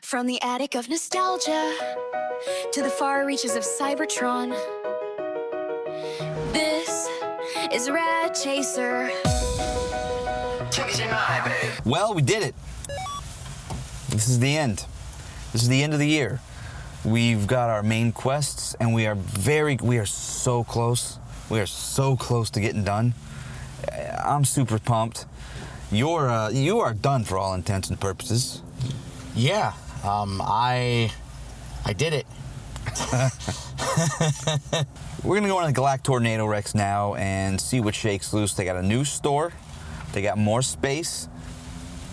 From the attic of nostalgia to the far reaches of Cybertron, this is Rat Chaser. Well, we did it. This is the end. This is the end of the year. We've got our main quests, and we are so close. We are so close to getting done. I'm super pumped. You are done for all intents and purposes. Yeah, I did it. We're gonna go on the Galactornadorex now and see what shakes loose. They got a new store. They got more space.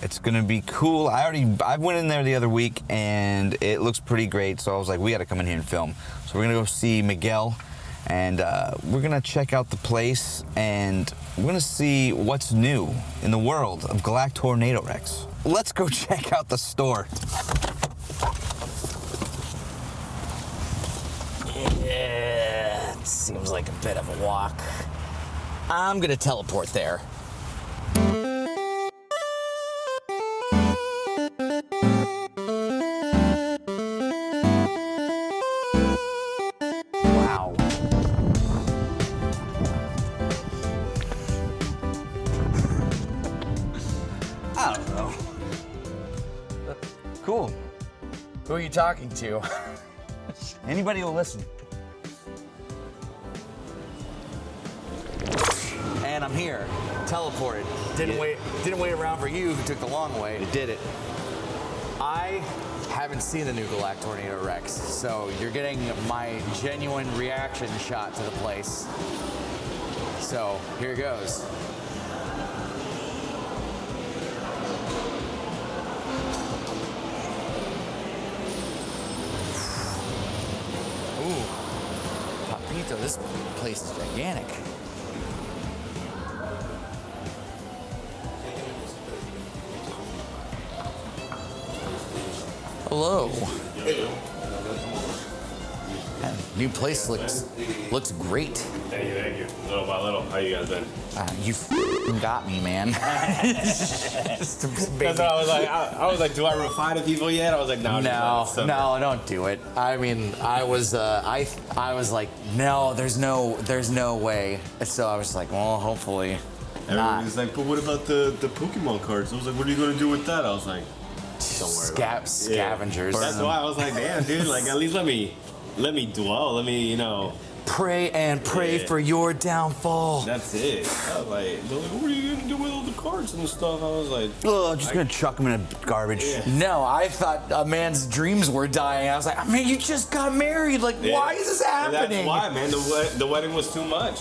It's gonna be cool. I went in there the other week and it looks pretty great. So I was like, we gotta come in here and film. So we're gonna go see Miguel, and we're gonna check out the place, and we're gonna see what's new in the world of Galactornadorex. Let's go check out the store. Yeah, it seems like a bit of a walk. I'm gonna teleport there. Wow. I don't know. Cool. Who are you talking to? Anybody will listen. And I'm here, teleported. Didn't wait around for you who took the long way. You did it. I haven't seen the new Galactornadorex, so you're getting my genuine reaction shot to the place. So here goes. Ooh, Papito, this place is gigantic. Hello. Man, new place looks great. Thank you. Little by little. How you guys been? You f***ing got me, man. Just a baby. That's what I was like, do I refine to people yet? I was like, no, no, don't do it. I mean, I was like, no, there's no way. So I was like, well, hopefully not. Everybody's like, but what about the Pokemon cards? I was like, what are you gonna do with that? I was like, don't worry about it. Scavengers. That's why I was like, damn, dude, like at least let me dwell. Let me, Pray and pray for your downfall. That's it. I was like, they're like, what are you gonna do with all the cards and stuff? I was like, Oh, I'm just gonna chuck them in the garbage. Yeah. No, I thought a man's dreams were dying. I was like, man, you just got married. Like, why is this happening? That's why, man. The wedding was too much.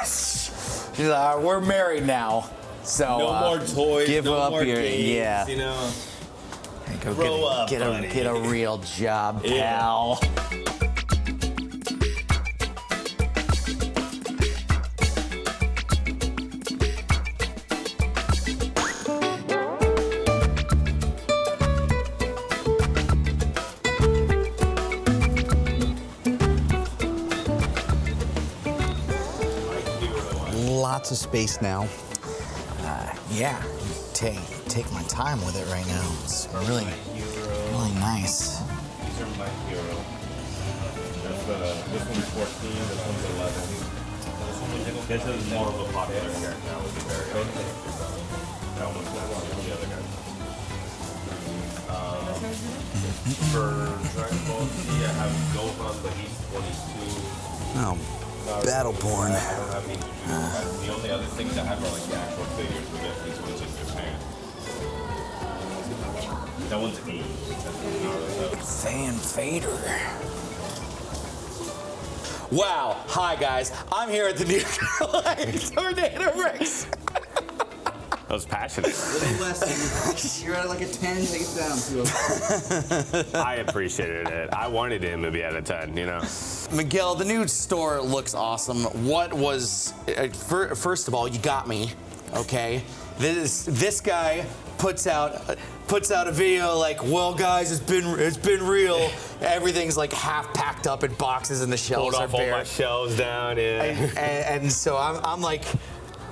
She's like, we're married now. So No more toys. give no up more your- games, yeah. Hey, go Grow up, get buddy. a real job, Yeah. pal. Lots of space now. Yeah, take my time with it right now. It's really nice. These are my hero. This one's 14, this one's 11. This is more of a popular character now with the variant. That one's not one of the other guys. For Dragon Ball Z, I have Gohan, but he's 22. Oh, Battleborn. I don't have any. The only other things I have are like the actual figures, but these ones in Japan. That one's 8. Van Vader. Wow. Hi, guys. I'm here at the new Galactornadorex. I was passionate. You're at like a 10, take it down to a... I appreciated it. I wanted him to be at a 10, Miguel, the new store looks awesome. What was first of all, you got me, okay? This guy puts out a video like, well, guys, it's been real. Everything's like half packed up in boxes and the shelves Pulled are off all bare. my shelves down, yeah. And so I'm like,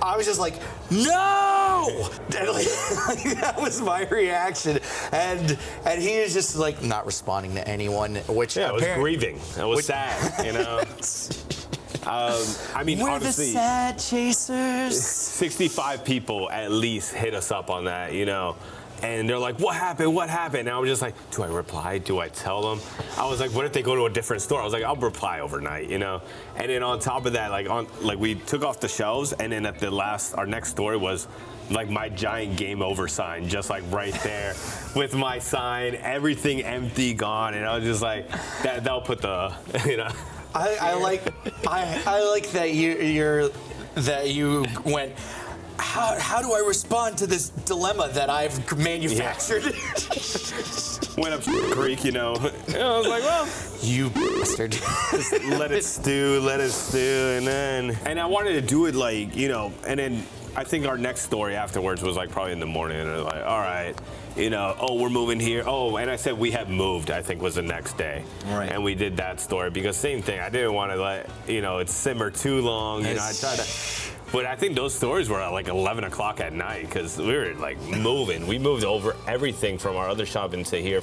I was just like, no! no! And like, that was my reaction. And he is just like not responding to anyone, which Yeah, I was grieving. I was sad, you know. I mean, we're honestly, the sad chasers. 65 people at least hit us up on that, you know. And they're like, what happened? What happened? And I was just like, do I reply? Do I tell them? I was like, what if they go to a different store? I was like, I'll reply overnight, you know? And then on top of that, like we took off the shelves, and then at our next story was like my giant game over sign, just like right there with my sign, everything empty, gone. And I was just like, that'll put the, you know. I like that you went, how do I respond to this dilemma that I've manufactured? Yeah. Went up to the creek, you know. And I was like, well, you bastard. just let it stew, and I wanted to do it like, you know, and then I think our next story afterwards was like probably in the morning, and I was like, all right, you know, oh, we're moving here. Oh, and I said we had moved, I think was the next day. Right. And we did that story because same thing, I didn't want to let, you know, it simmer too long, you know, I tried to. But I think those stories were at like 11 o'clock at night because we were like moving. We moved over everything from our other shop into here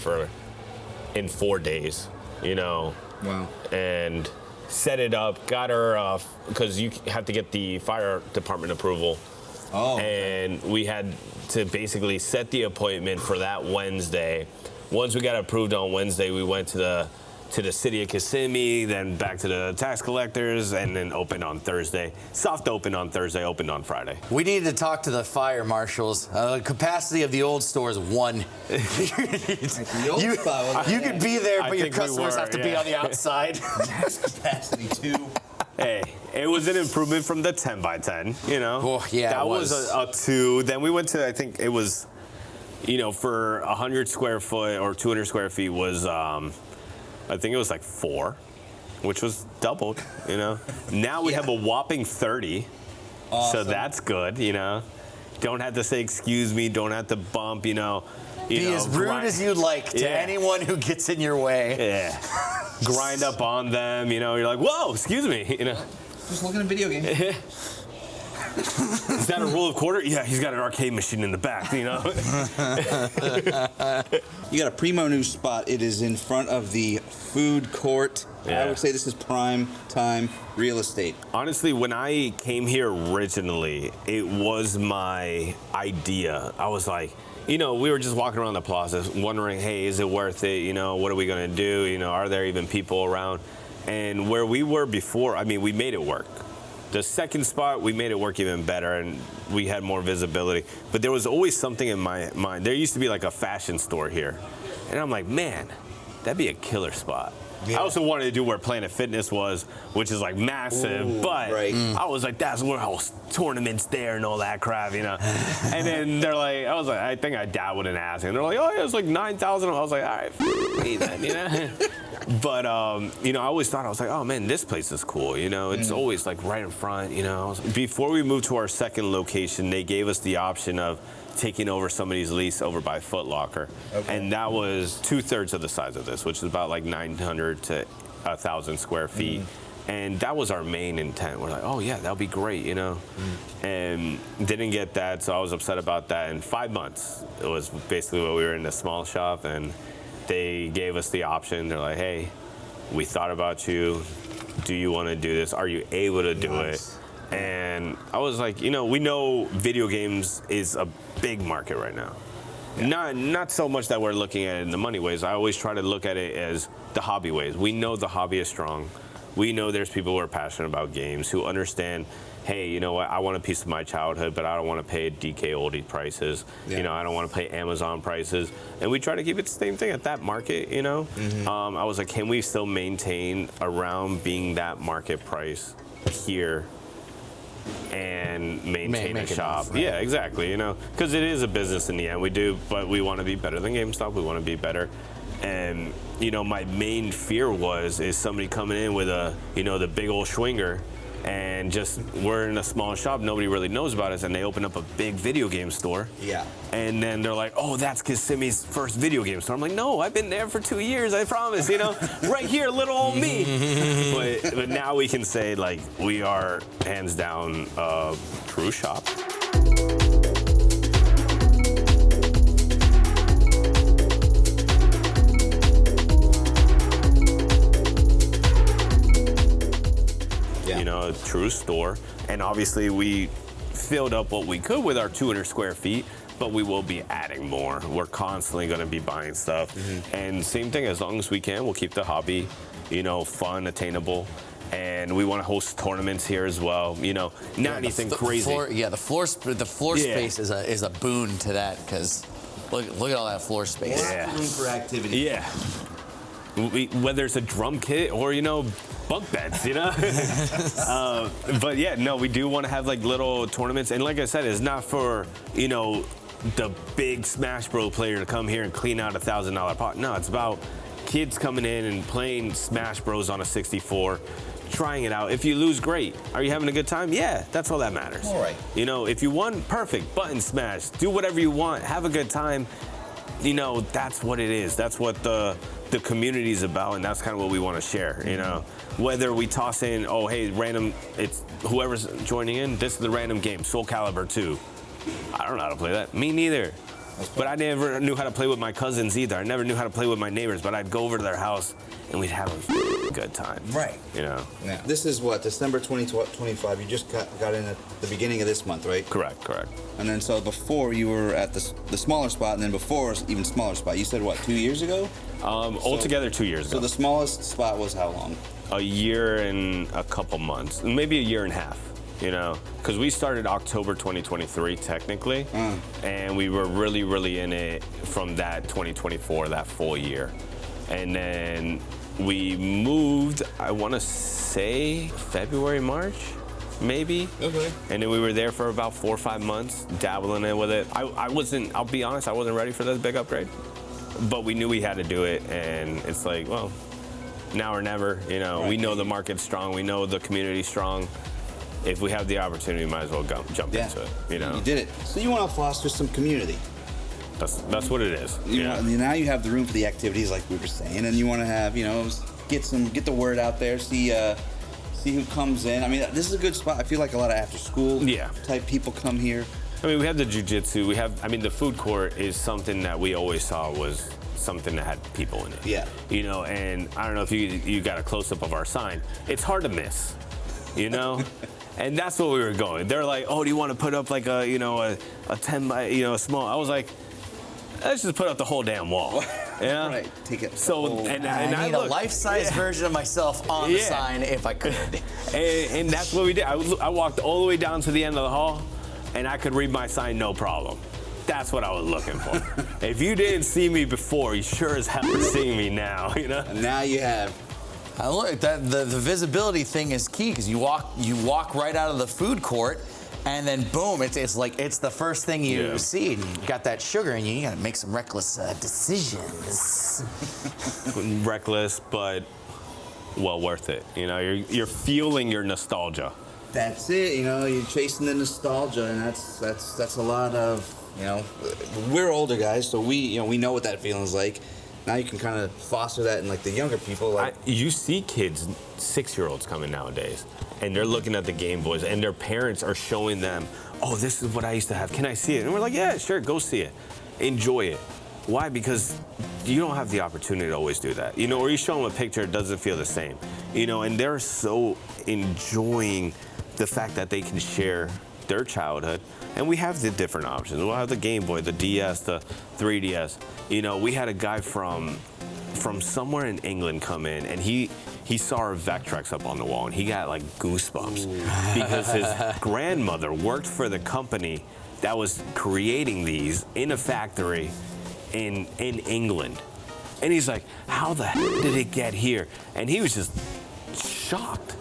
in 4 days, you know. Wow. And set it up, got her, because you have to get the fire department approval. Oh. And we had to basically set the appointment for that Wednesday. Once we got approved on Wednesday, we went to the city of Kissimmee, then back to the tax collectors, and then opened on Thursday. Soft opened on Thursday, opened on Friday. We need to talk to the fire marshals. Capacity of the old store is 1. You could be there, but your customers have to be on the outside. Max capacity 2. Hey, it was an improvement from the 10 by 10, you know? Oh, yeah, that it was. a 2. Then we went to, I think it was, you know, for 100 square foot or 200 square feet was, I think it was like 4, which was doubled, you know? Now we have a whopping 30, so that's good, you know? Don't have to say excuse me, don't have to bump, you know? Be as rude as you'd like to anyone who gets in your way. Yeah. Grind up on them, you know? You're like, whoa, excuse me, you know? Just looking at video games. Is that a roll of quarter? Yeah, he's got an arcade machine in the back, you know? You got a primo new spot. It is in front of the food court. Yeah. I would say this is prime time real estate. Honestly, when I came here originally, it was my idea. I was like, you know, we were just walking around the plaza wondering, hey, is it worth it? You know, what are we going to do? You know, are there even people around? And where we were before, I mean, we made it work. The second spot, we made it work even better, and we had more visibility. But there was always something in my mind. There used to be like a fashion store here. And I'm like, man, that'd be a killer spot. Yeah. I also wanted to do where Planet Fitness was, which is like massive, but I was like, that's where all tournaments there and all that crap, you know. And then they're like, I was like, I think I dabbled in asking. And they're like, oh yeah, it's like 9,000. I was like, all right, then, you know. But you know, I always thought, I was like, oh man, this place is cool, you know. It's always like right in front, you know. Before we moved to our second location, they gave us the option of taking over somebody's lease over by Foot Locker. Okay. And that was 2/3 of the size of this, which is about like 900 to 1,000 square feet. And that was our main intent. We're like, oh yeah, that'll be great, you know. And didn't get that, so I was upset about that. In 5 months, it was basically what we were in a small shop, and they gave us the option. They're like, hey, we thought about you. Do you want to do this? Are you able to do it? And I was like, you know, we know video games is a big market right now. Yeah. Not so much that we're looking at it in the money ways. I always try to look at it as the hobby ways. We know the hobby is strong. We know there's people who are passionate about games, who understand, hey, you know what, I want a piece of my childhood, but I don't want to pay DK oldie prices. Yeah. You know, I don't want to pay Amazon prices. And we try to keep it the same thing at that market, you know. I was like, can we still maintain around being that market price here and maintain a shop? Enough, right? Yeah, exactly, you know, because it is a business in the end. We do, but we want to be better than GameStop. We want to be better. And, you know, my main fear is somebody coming in with a, you know, the big old schwinger, and just, we're in a small shop, nobody really knows about us, and they open up a big video game store. Yeah. And then they're like, oh, that's Kissimmee's first video game store. I'm like, no, I've been there for 2 years, I promise, you know, right here, little old me. But now we can say, like, we are hands down a true shop. true store. And obviously we filled up what we could with our 200 square feet, but we will be adding more. We're constantly going to be buying stuff. And same thing, as long as we can, we'll keep the hobby, you know, fun, attainable. And we want to host tournaments here as well. You know, not anything crazy. The floor space is a boon to that, because look at all that floor space. Room for activity. Yeah. Whether it's a drum kit or, you know, bunk beds, you know? But yeah, no, we do want to have like little tournaments. And like I said, it's not for, you know, the big Smash Bros player to come here and clean out $1,000 pot. No, it's about kids coming in and playing Smash Bros on a 64, trying it out. If you lose, great. Are you having a good time? Yeah, that's all that matters. All right. You know, if you won, perfect. Button smash. Do whatever you want. Have a good time. You know, that's what it is. That's what the community is about, and that's kind of what we want to share. You know, whether we toss in, oh, hey, random, it's whoever's joining in, this is the random game, Soul Calibur 2. I don't know how to play that. Me neither. But I never knew how to play with my cousins either. I never knew how to play with my neighbors, but I'd go over to their house and we'd have a good time. Right. You know? Now, this is what, December 2025. You just got in at the beginning of this month, right? Correct. And then so before you were at the smaller spot, and then before even smaller spot. You said what, 2 years ago? Altogether 2 years ago. So the smallest spot was how long? A year and a couple months, maybe a year and a half. You know, because we started October 2023 technically, and we were really in it from that 2024, that full year. And then we moved, I want to say February, March, maybe. Okay. And then we were there for about 4 or 5 months, dabbling in with it. I wasn't, I'll be honest, I wasn't ready for this big upgrade, but we knew we had to do it, and it's like, well, now or never. You know, Right. We know the market's strong, we know the community's strong. If we have the opportunity, we might as well jump into it. You know, You did it. So you want to foster some community. that's what it is. Now you have the room for the activities, like we were saying, and you want to have, you know, get the word out there, see who comes in. I mean, this is a good spot. I feel like a lot of after school type people come here. I mean, we have the jiu-jitsu. We have, I mean, the food court is something that we always saw was something that had people in it. Yeah. You know, and I don't know if you got a close-up of our sign. It's hard to miss, you know? And that's what we were going. They're like, oh, do you want to put up like a 10 by, a small? I was like, let's just put up the whole damn wall. Yeah. Right. Take it. So, and I need a life-size version of myself on the sign if I could. And that's what we did. I walked all the way down to the end of the hall, and I could read my sign no problem. That's what I was looking for. If you didn't see me before, you sure as hell are seeing me now. You know. And now you have. Look, the visibility thing is key, because you walk right out of the food court, and then boom, it's like it's the first thing you see. And you got that sugar in you. You got to make some reckless decisions. Reckless, but well worth it. You know, you're fueling your nostalgia. That's it. You know, you're chasing the nostalgia, and that's a lot of, you know. We're older guys, so we know what that feeling is like. Now you can kind of foster that in like the younger people. Like you see kids, 6-year-olds coming nowadays, and they're looking at the Game Boys, and their parents are showing them, oh, this is what I used to have. Can I see it? And we're like, yeah, sure, go see it. Enjoy it. Why? Because you don't have the opportunity to always do that. You know, or you show them a picture, it doesn't feel the same. You know, and they're so enjoying the fact that they can share their childhood. And we have the different options. We'll have the Game Boy, the DS, the 3DS. You know, we had a guy from somewhere in England come in, and he saw our Vectrex up on the wall, and he got like goosebumps because his grandmother worked for the company that was creating these in a factory in England. And he's like, how the heck did it get here? And he was just shocked.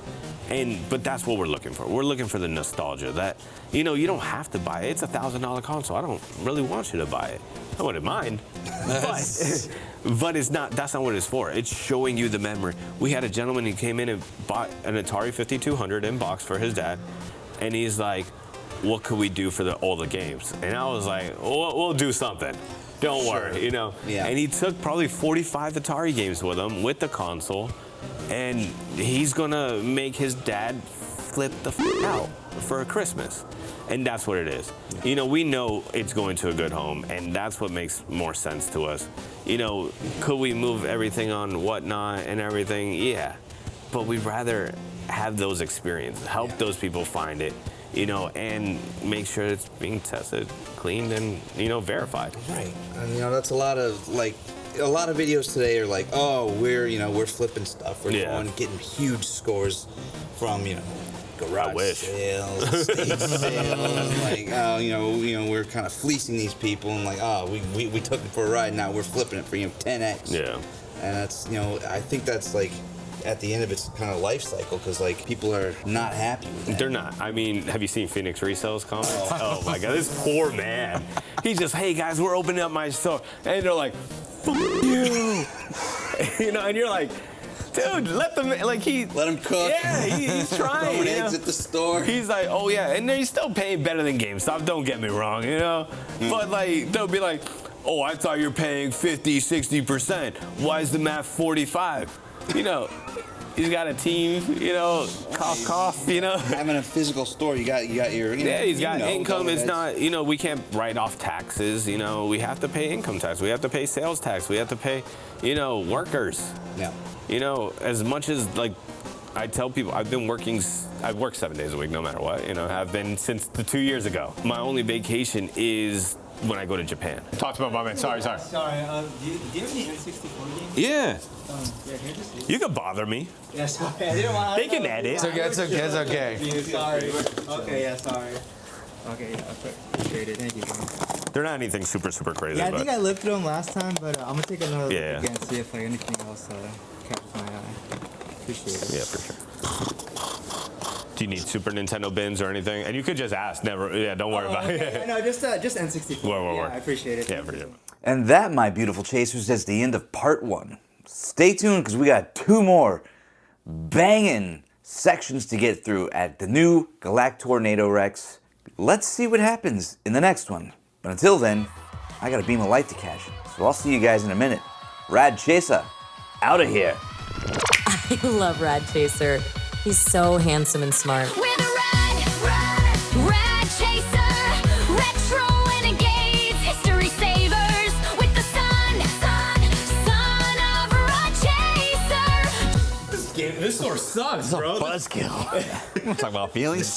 But that's what we're looking for. We're looking for the nostalgia that, you know, you don't have to buy it. It's a $1,000 console. I don't really want you to buy it. I wouldn't mind. But it's not, that's not what it's for. It's showing you the memory. We had a gentleman who came in and bought an Atari 5200 in box for his dad. And he's like, what could we do for all the games? And I was like, we'll do something. Don't worry, you know. Yeah. And he took probably 45 Atari games with him with the console. And he's gonna make his dad flip the out for a Christmas. And that's what it is. You know, we know it's going to a good home, and that's what makes more sense to us. You know, could we move everything on whatnot and everything? Yeah. But we'd rather have those experiences, help those people find it, you know, and make sure it's being tested, cleaned, and, you know, verified. Right. And, you know, that's a lot of videos today are like, oh, we're flipping stuff. We're getting huge scores from, you know, garage sales, estate sales, like, oh, you know, we're kind of fleecing these people, and like, oh, we took them for a ride, now we're flipping it for, you know, 10x. Yeah. And that's, you know, I think that's like at the end of its kind of life cycle, because like people are not happy with that. They're not. I mean, have you seen Phoenix Resales comments? Oh my God, this poor man. He just, hey guys, we're opening up my store, and they're like, fuck you, you know, and you're like, dude, let them, like let him cook. Yeah, he's trying. Throwing eggs at the store. He's like, oh yeah, and he's still paying better than GameStop. Don't get me wrong, you know. But like, they'll be like, oh, I thought you're paying 50, 60%. Why is the math 45? You know, he's got a team. You know, cough. You know, having a physical store, you got your. You know, yeah, he's got income. It's not, you know, we can't write off taxes. You know, we have to pay income tax. We have to pay sales tax. We have to pay, you know, workers. Yeah. You know, as much as like I tell people, I've worked 7 days a week no matter what. You know, I've been since 2 years ago. My only vacation is when I go to Japan. Talk to my man. Sorry. Sorry, do you have any N64 games? Yeah. Yeah, here, just You can bother me. yeah, sorry. I didn't want to. They can edit. It's okay. Sorry. Okay, yeah, sorry. Okay, yeah, appreciate it. Thank you. They're not anything super crazy. Yeah, I but think I lived through them last time, but I'm gonna take another look Yeah. again, see if like anything else catches my eye. Appreciate it. yeah, for sure. Do you need Super Nintendo bins or anything? And you could just ask. Never. Yeah, don't worry about it. No, just N64. Word. Yeah, I appreciate it. Yeah, for sure. And that, my beautiful chasers, is the end of part 1. Stay tuned, because we got 2 more banging sections to get through at the new Galactornadorex. Let's see what happens in the next one. But until then, I got a beam of light to catch. So I'll see you guys in a minute. Rad Chaser, out of here. I love Rad Chaser. He's so handsome and smart. We're the Rad Chaser, retro renegades, history savers, with the son of Rad Chaser. This store sucks, bro. Buzzkill. Talk about feelings.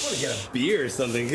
I want to get a beer or something.